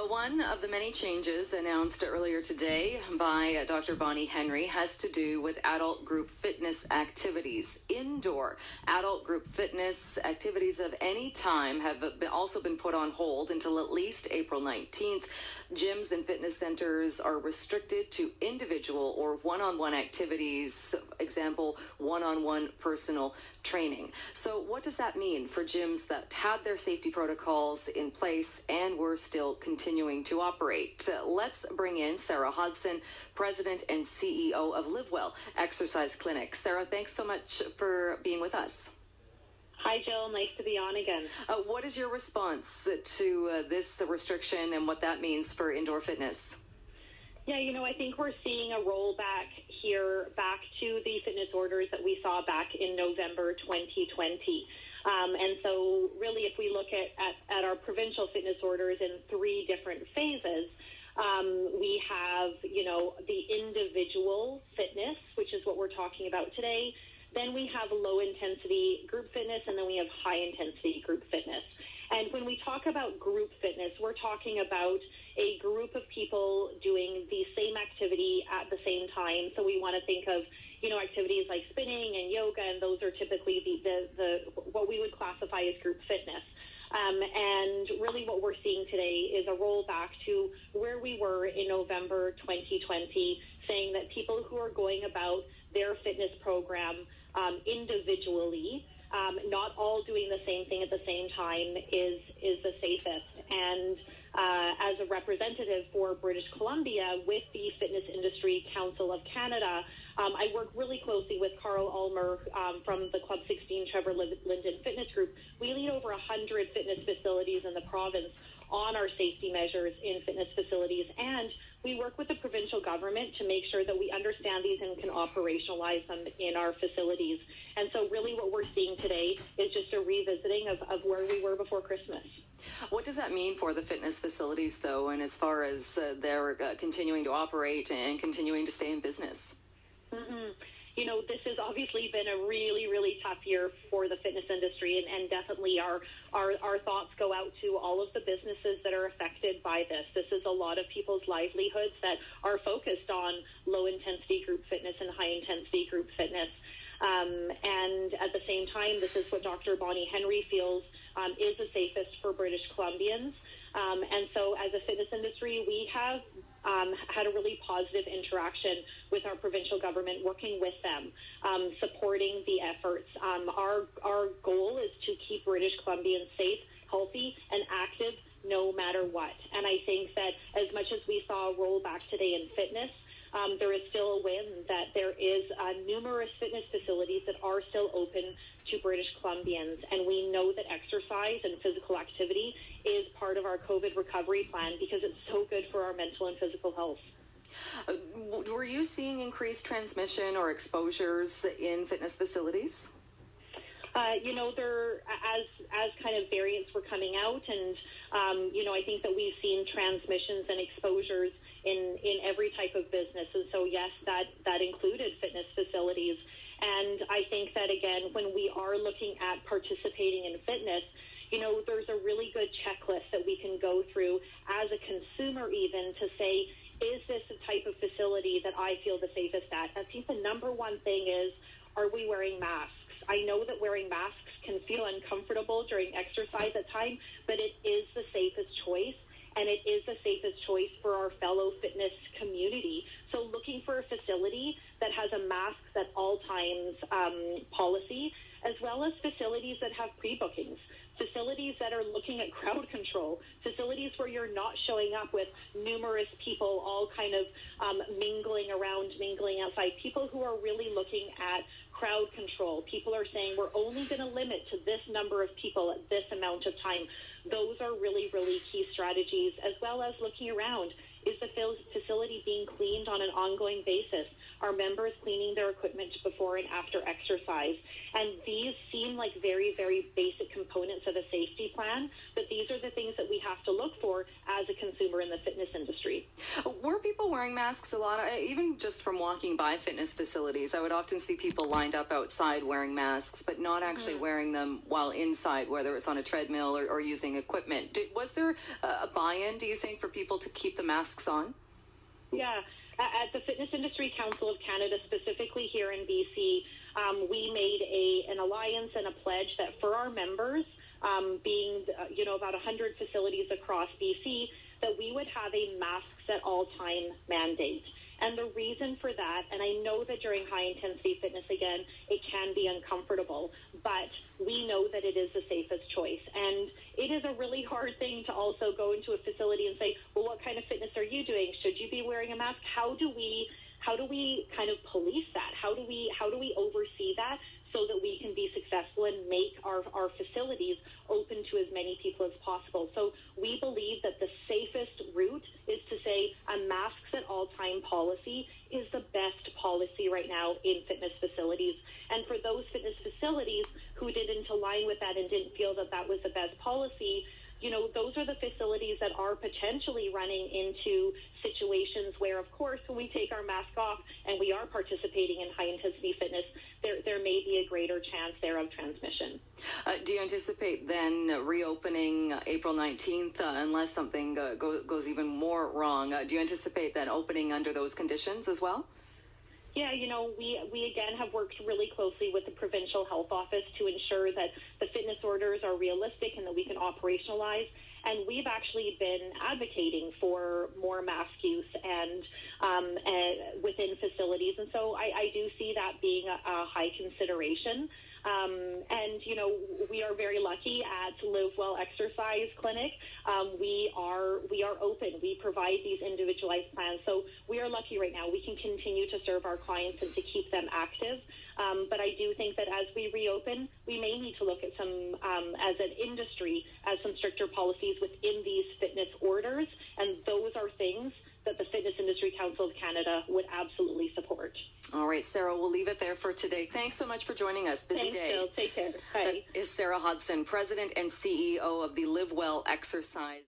Well, one of the many changes announced earlier today by Dr. Bonnie Henry has to do with adult group fitness activities. Indoor adult group fitness activities of any time have also been put on hold until at least April 19th. Gyms and fitness centers are restricted to individual or one-on-one activities, example, one-on-one personal training. So what does that mean for gyms that had their safety protocols in place and were still continuing to operate? Let's bring in Sara Hodson, President and CEO of LiveWell Exercise Clinic. Sara, thanks so much for being with us. Hi, Jill. Nice to be on again. What is your response to this restriction and what that means for indoor fitness? Yeah, I think we're seeing a rollback here back to the fitness orders that we saw back in November 2020. And so really, if we look at our provincial fitness orders in three different phases, we have, the individual fitness, which is what we're talking about today. Then we have low-intensity group fitness, and then we have high-intensity group fitness. And when we talk about group fitness, we're talking about a group of people doing the same activity at the same time. So we want to think of, activities like spinning and yoga, and those are typically the what we would classify as group fitness. And really what we're seeing today is a rollback to where we were in November 2020, saying that people who are going about their fitness program individually, not all doing the same thing at the same time is the safest. And as a representative for British Columbia with the Fitness Industry Council of Canada, I work really closely with Carl Ulmer from the Club 16 Trevor Linden Fitness Group. We lead over 100 fitness facilities in the province on our safety measures in fitness facilities, and we work with the provincial government to make sure that we understand these and can operationalize them in our facilities. And so really what we're seeing today is just a revisiting of where we were before Christmas. What does that mean for the fitness facilities, though, and as far as they're continuing to operate and continuing to stay in business? Mm-hmm. This has obviously been a really, really tough year for the fitness industry, and definitely our thoughts go out to all of the businesses that are affected by this. This is a lot of people's livelihoods that are focused on low-intensity group fitness and high-intensity group fitness. And at the same time, this is what Dr. Bonnie Henry feels is the safest for British Columbians. And so as a fitness industry, we have had a really positive interaction with our provincial government, working with them, supporting the efforts. Our goal is to keep British Columbians safe, healthy, and active no matter what. And I think that as much as we saw a rollback today in fitness, there is still a win that there is numerous fitness facilities that are still open to British Columbians. And we know that exercise and physical activity is part of our COVID recovery plan because it's so good for our mental and physical health. Were you seeing increased transmission or exposures in fitness facilities? There, as kind of variants were coming out, and I think that we've seen transmissions and exposures in every type of business. And so yes, that included fitness facilities. And I think that, again, when we are looking at participating in fitness, there's a really good checklist that we can go through as a consumer even to say, is this the type of facility that I feel the safest at? I think the number one thing is, are we wearing masks? I know that wearing masks can feel uncomfortable during exercise at times, but it is the safest choice, and it is the safest choice for our fellow fitness community. So looking for a facility that has a masks at all times policy, as well as facilities that have pre-bookings, facilities that are looking at crowd control, facilities where you're not showing up with numerous people all kind of mingling outside, people who are really looking at crowd control. People are saying we're only going to limit to this number of people at this amount of time. Those are really, really key strategies, as well as looking around. Is the facility being cleaned on an ongoing basis? Are members cleaning their equipment before and after exercise? And these seem like very, very basic components of a safety plan, but these are the things that we have to look for as a consumer in the fitness industry. Were people wearing masks a lot? Even just from walking by fitness facilities, I would often see people lined up outside wearing masks, but not actually wearing them while inside, whether it's on a treadmill or using equipment. Was there a buy-in, do you think, for people to keep the masks on? Yeah. At the Fitness Industry Council of Canada, specifically here in BC, we made an alliance and a pledge that for our members, being about 100 facilities across BC, that we would have a masks at all time mandate. And the reason for that, and I know that during high-intensity fitness, again, it can be uncomfortable, but we know that it is the safest choice. And it is a really hard thing to also go into a facility and say, well, what kind of fitness are you doing? Should you be wearing a mask? How do we kind of police that? How do we oversee that so that we can be successful and make our facilities open to as many people as possible? So we believe that the safest route is to say a masks at all time policy is the best policy right now in fitness facilities. And for those fitness facilities who didn't align with that and didn't feel that that was the best policy, those are the facilities that are potentially running into situations where, of course, when we take our mask off and we are participating in high-intensity fitness, there may be a greater chance there of transmission. Do you anticipate then reopening April 19th unless something goes even more wrong? Do you anticipate then opening under those conditions as well? Yeah, we again have worked really closely with the Provincial Health Office to ensure that the fitness orders are realistic and that we can operationalize. And we've actually been advocating for more mask use and within facilities. And so I do see that being a high consideration. And we are very lucky at Live Well Exercise Clinic. We are open. We provide these individualized plans. So we are lucky right now. We can continue to serve our clients and to keep them active. But I do think that as we reopen, we may need to look at some, as an industry, as some stricter policies within these fitness orders. And those are things that the Fitness Industry Council of Canada would absolutely support. All right, Sarah, we'll leave it there for today. Thanks so much for joining us. Busy Thanks, day. Jill. Take care. Bye. That is Sara Hodson, President and CEO of the Live Well Exercise.